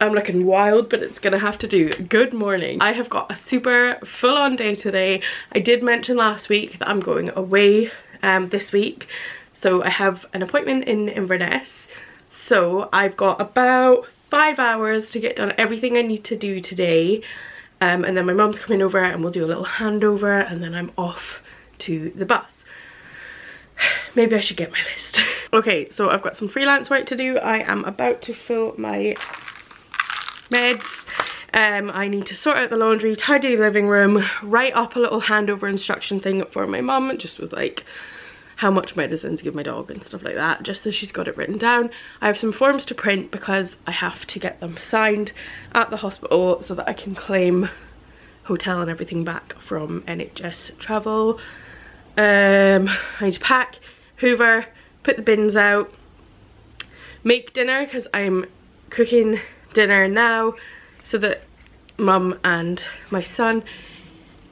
I'm looking wild, but it's gonna have to do. Good morning. I have got a super full-on day today. I did mention last week that I'm going away this week. So I have an appointment in Inverness. So I've got about 5 hours to get done everything I need to do today. And then my mum's coming over and we'll do a little handover, and then I'm off to the bus. Maybe I should get my list. Okay, so I've got some freelance work to do. I am about to fill my meds. I need to sort out the laundry, tidy the living room, write up a little handover instruction thing for my mum, just with like how much medicine to give my dog and stuff like that, just so she's got it written down. I have some forms to print because I have to get them signed at the hospital so that I can claim hotel and everything back from NHS travel. I need to pack, hoover, put the bins out, make dinner because I'm cooking dinner now so that mum and my son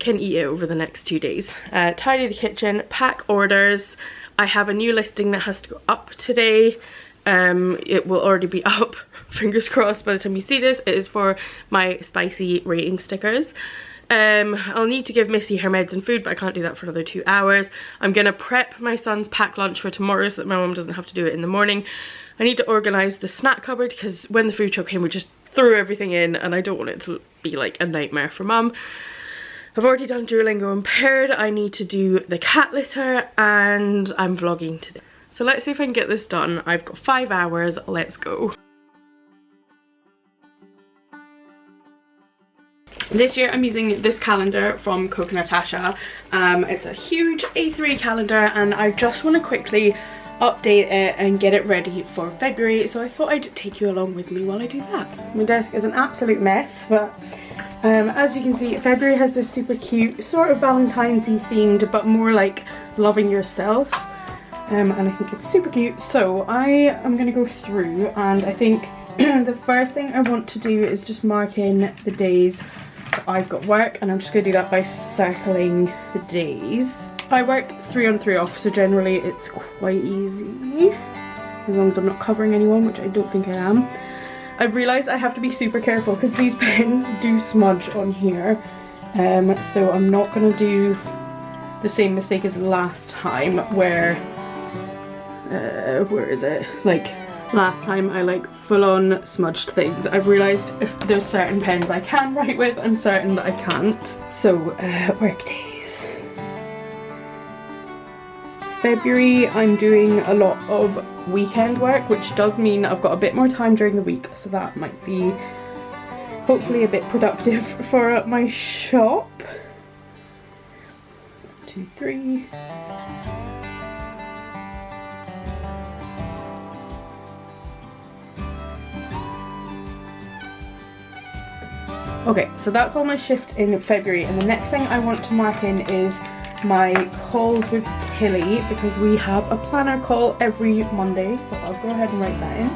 can eat it over the next 2 days. Tidy the kitchen, pack orders. I have a new listing that has to go up today. It will already be up, fingers crossed, by the time you see this. It is for my spicy rating stickers. I'll need to give Missy her meds and food, but I can't do that for another 2 hours. I'm gonna prep my son's packed lunch for tomorrow so that my mum doesn't have to do it in the morning. I need to organise the snack cupboard because when the food truck came we just threw everything in, and I don't want it to be like a nightmare for mum. I've already done Duolingo and paired. I need to do the cat litter, and I'm vlogging today. So let's see if I can get this done. I've got 5 hours, let's go. This year I'm using this calendar from Coco Natasha. It's a huge A3 calendar, and I just want to quickly update it and get it ready for February, so I thought I'd take you along with me while I do that. My desk is an absolute mess, but as you can see, February has this super cute, sort of Valentine's-y themed, but more like loving yourself, and I think it's super cute. So I am going to go through, and I think the first thing I want to do is just mark in the days that I've got work, and I'm just going to do that by circling the days. I work 3 on 3 off, so generally it's quite easy, as long as I'm not covering anyone, which I don't think I am. I've realised I have to be super careful because these pens do smudge on here, so I'm not going to do the same mistake as last time where is it? Like last time I like full on smudged things. I've realised if there's certain pens I can write with and certain that I can't. So work days. February I'm doing a lot of weekend work, which does mean I've got a bit more time during the week, so that might be hopefully a bit productive for my shop. 2, 3. Okay, so that's all my shifts in February, and the next thing I want to mark in is my calls with Tilly, because we have a planner call every Monday, so I'll go ahead and write that in.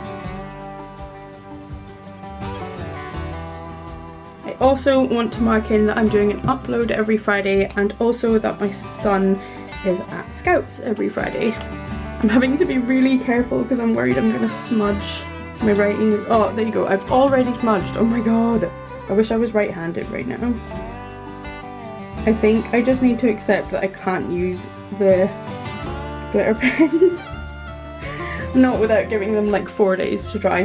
I also want to mark in that I'm doing an upload every Friday, and also that my son is at Scouts every Friday. I'm having to be really careful because I'm worried I'm gonna smudge my writing. Oh, there you go, I've already smudged. Oh my god, I wish I was right-handed right now. I think I just need to accept that I can't use the glitter pens. Not without giving them like 4 days to dry.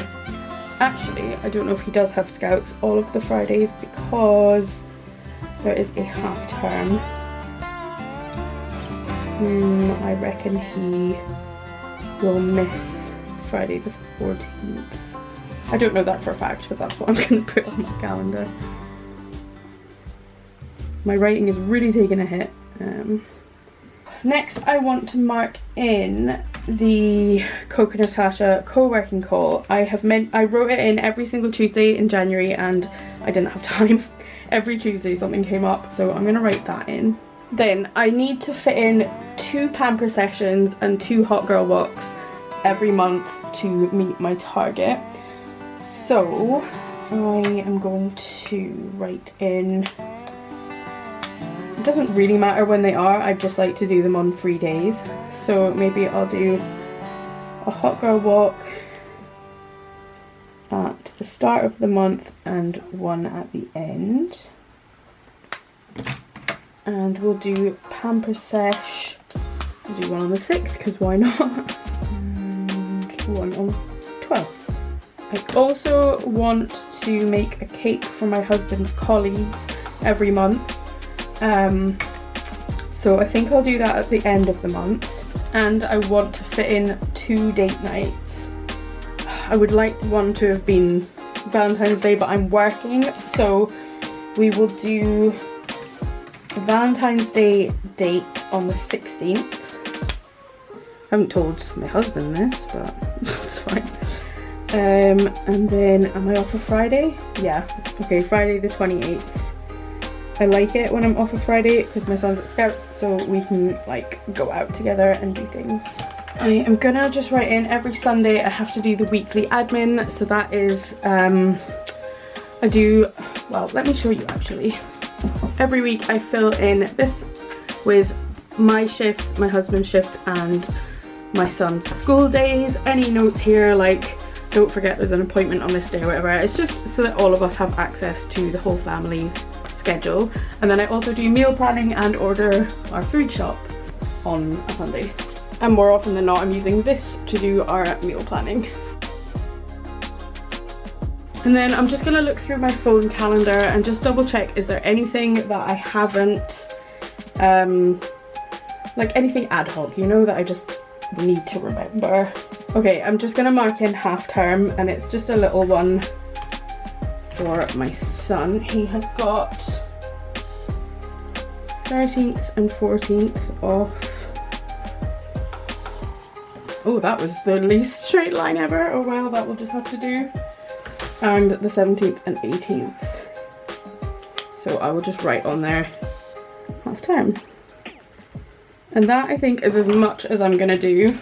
Actually, I don't know if he does have Scouts all of the Fridays because there is a half term. I reckon he will miss Friday the 14th. I don't know that for a fact, but that's what I'm going to put on my calendar. My writing is really taking a hit. Next, I want to mark in the Coco Natasha co-working call. I wrote it in every single Tuesday in January, and I didn't have time. Every Tuesday something came up, so I'm going to write that in. Then I need to fit in 2 pamper sessions and 2 hot girl walks every month to meet my target. So I am going to write in, it doesn't really matter when they are, I just like to do them on free days. So maybe I'll do a hot girl walk at the start of the month and one at the end. And we'll do Pamper Sesh. We'll do one on the 6th, because why not? And one on the 12th. I also want to make a cake for my husband's colleagues every month. So I think I'll do that at the end of the month. And I want to fit in 2 date nights. I would like one to have been Valentine's Day, but I'm working, so we will do a Valentine's Day date on the 16th. I haven't told my husband this, but it's fine. And then, am I off a Friday? Yeah, okay, Friday the 28th. I like it when I'm off a Friday because my son's at Scouts, so we can like go out together and do things. I am gonna just write in every Sunday I have to do the weekly admin, so that is, I do, well, let me show you actually. Every week I fill in this with my shifts, my husband's shift, and my son's school days. Any notes here like don't forget there's an appointment on this day or whatever. It's just so that all of us have access to the whole family's schedule. And then I also do meal planning and order our food shop on a Sunday. And more often than not I'm using this to do our meal planning. And then I'm just gonna look through my phone calendar and just double check, is there anything that I haven't, like anything ad hoc, you know, that I just need to remember. Okay, I'm just gonna mark in half term, and it's just a little one for my son. He has got 13th and 14th off. Oh, that was the least straight line ever. Oh well, that will just have to do. And the 17th and 18th. So I will just write on there half term. And that I think is as much as I'm gonna do.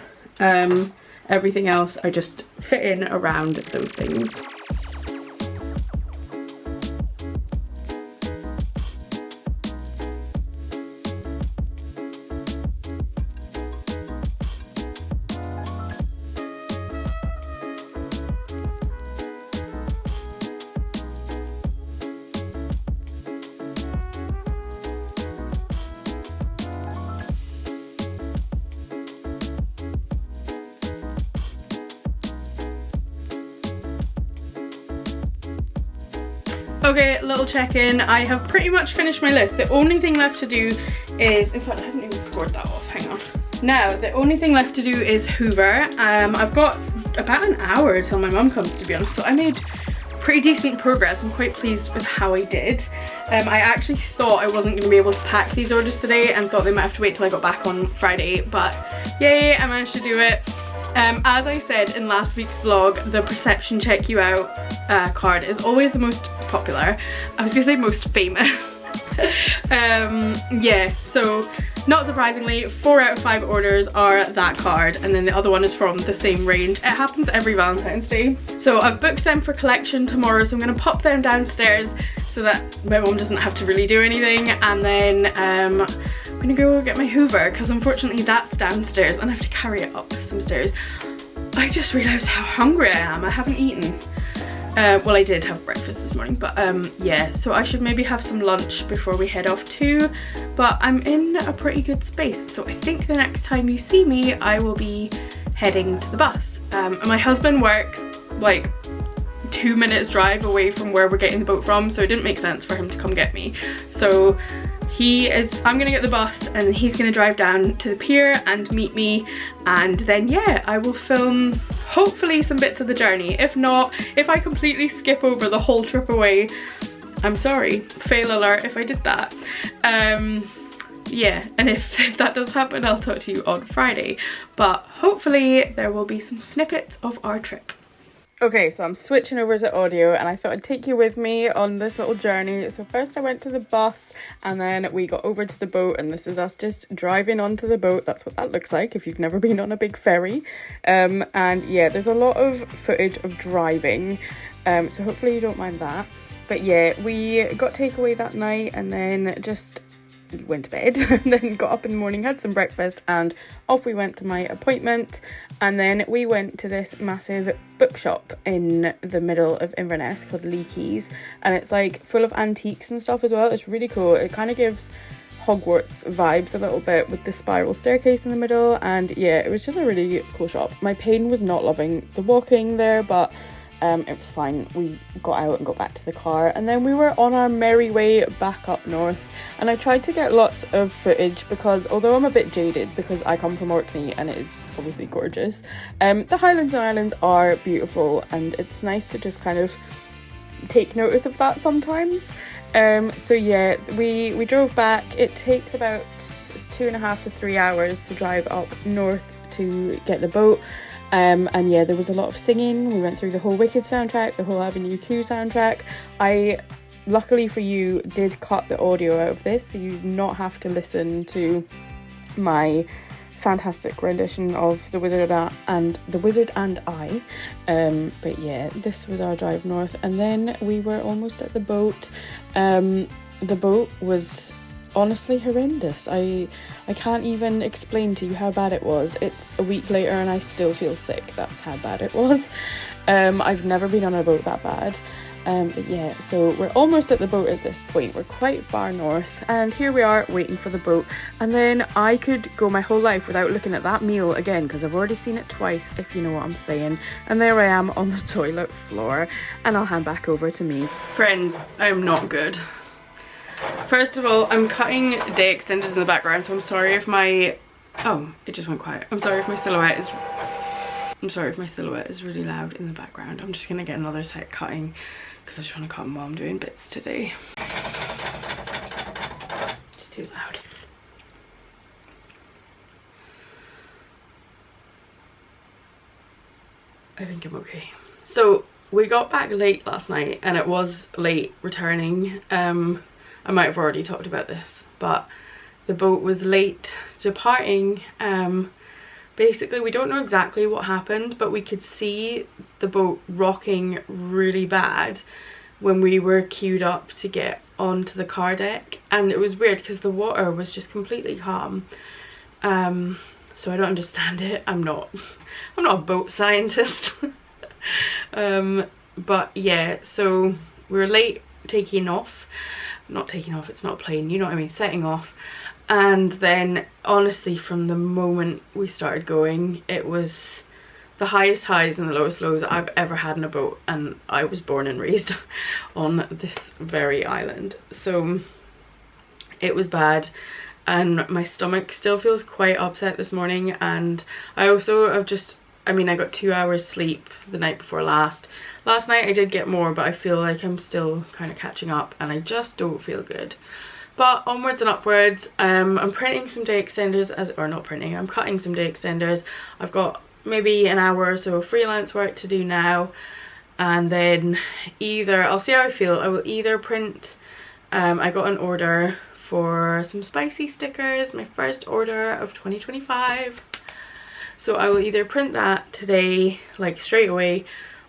Everything else I just fit in around those things. Okay, little check-in. I have pretty much finished my list. The only thing left to do is, in fact I haven't even scored that off, hang on. Now, the only thing left to do is hoover. I've got about an hour till my mum comes, to be honest, so I made pretty decent progress. I'm quite pleased with how I did. I actually thought I wasn't going to be able to pack these orders today and thought they might have to wait till I got back on Friday, but yay, I managed to do it. As I said in last week's vlog, the perception check you out card is always the most popular. I was gonna say most famous. Yeah, so not surprisingly 4 out of 5 orders are that card, and then the other one is from the same range. It happens every Valentine's Day. So I've booked them for collection tomorrow, so I'm gonna pop them downstairs so that my mum doesn't have to really do anything, and then I'm gonna go get my hoover because unfortunately that's downstairs and I have to carry it up some stairs. I just realised how hungry I am. I haven't eaten. Well, I did have breakfast this morning, but yeah, so I should maybe have some lunch before we head off too, but I'm in a pretty good space, so I think the next time you see me I will be heading to the bus. And my husband works like 2 minutes drive away from where we're getting the boat from, so it didn't make sense for him to come get me. So I'm gonna get the bus and he's gonna drive down to the pier and meet me, and then yeah, I will film hopefully some bits of the journey. If not, if I completely skip over the whole trip away, I'm sorry, fail alert if I did that. Yeah, and if that does happen, I'll talk to you on Friday, but hopefully there will be some snippets of our trip. Okay, so I'm switching over to audio and I thought I'd take you with me on this little journey. So first I went to the bus and then we got over to the boat, and this is us just driving onto the boat. That's what that looks like if you've never been on a big ferry. And yeah, there's a lot of footage of driving, so hopefully you don't mind that. But yeah, we got takeaway that night and then just went to bed and then got up in the morning, had some breakfast, and off we went to my appointment. And then we went to this massive bookshop in the middle of Inverness called Leakey's, and it's like full of antiques and stuff as well. It's really cool. It kind of gives Hogwarts vibes a little bit with the spiral staircase in the middle, and yeah, it was just a really cool shop. My pain was not loving the walking there, but it was fine. We got out and got back to the car, and then we were on our merry way back up north. And I tried to get lots of footage because although I'm a bit jaded because I come from Orkney and it is obviously gorgeous, the Highlands and Islands are beautiful, and it's nice to just kind of take notice of that sometimes. So yeah, we drove back. It takes about 2.5 to 3 hours to drive up north to get the boat. And yeah, there was a lot of singing. We went through the whole Wicked soundtrack, the whole Avenue Q soundtrack. I, luckily for you, did cut the audio out of this, so you do not have to listen to my fantastic rendition of The Wizard and I. But yeah, this was our drive north, and then we were almost at the boat. The boat was honestly horrendous. I can't even explain to you how bad it was. It's a week later and I still feel sick. That's how bad it was. I've never been on a boat that bad. But yeah, so we're almost at the boat at this point. We're quite far north, and here we are waiting for the boat. And then I could go my whole life without looking at that meal again, because I've already seen it twice, if you know what I'm saying. And there I am on the toilet floor, and I'll hand back over to me. Friends, I'm not good. First of all, I'm cutting day extenders in the background, so I'm sorry if my... Oh, it just went quiet. I'm sorry if my silhouette is really loud in the background. I'm just gonna get another set cutting because I just want to cut them while I'm doing bits today. It's too loud. I think I'm okay. So we got back late last night, and it was late returning. I might have already talked about this, but the boat was late departing. Basically, we don't know exactly what happened, but we could see the boat rocking really bad when we were queued up to get onto the car deck, and it was weird because the water was just completely calm. So I don't understand it. I'm not a boat scientist. But yeah, so we were late taking off. Not taking off, it's not a plane, you know what I mean, setting off. And then honestly, from the moment we started going, it was the highest highs and the lowest lows I've ever had in a boat, and I was born and raised on this very island, so it was bad. And my stomach still feels quite upset this morning, and I also have just, I mean, I got 2 hours sleep the night before last. Last night I did get more, but I feel like I'm still kind of catching up, and I just don't feel good. But onwards and upwards. I'm printing some day extenders, I'm cutting some day extenders. I've got maybe an hour or so of freelance work to do now, and then I'll see how I feel. I will either print, I got an order for some spicy stickers, my first order of 2025. So I will either print that today, like straight away,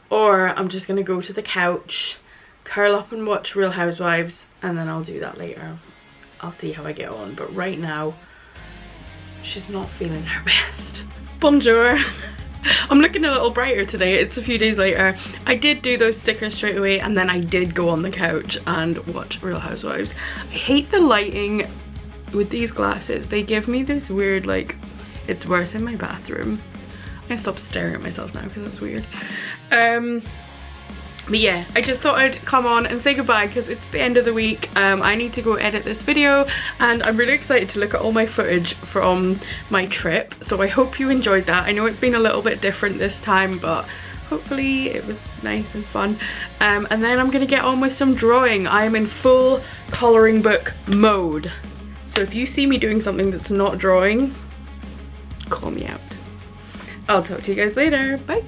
or I'm just gonna go to the couch, curl up and watch Real Housewives, and then I'll do that later. I'll see how I get on, but right now, she's not feeling her best. Bonjour. I'm looking a little brighter today. It's a few days later. I did do those stickers straight away, and then I did go on the couch and watch Real Housewives. I hate the lighting with these glasses. They give me this weird, like, it's worse in my bathroom. I'm gonna stop staring at myself now because it's weird. But yeah, I just thought I'd come on and say goodbye because it's the end of the week. I need to go edit this video, and I'm really excited to look at all my footage from my trip. So I hope you enjoyed that. I know it's been a little bit different this time, but hopefully it was nice and fun. And then I'm gonna get on with some drawing. I am in full colouring book mode. So if you see me doing something that's not drawing, call me out. I'll talk to you guys later. Bye.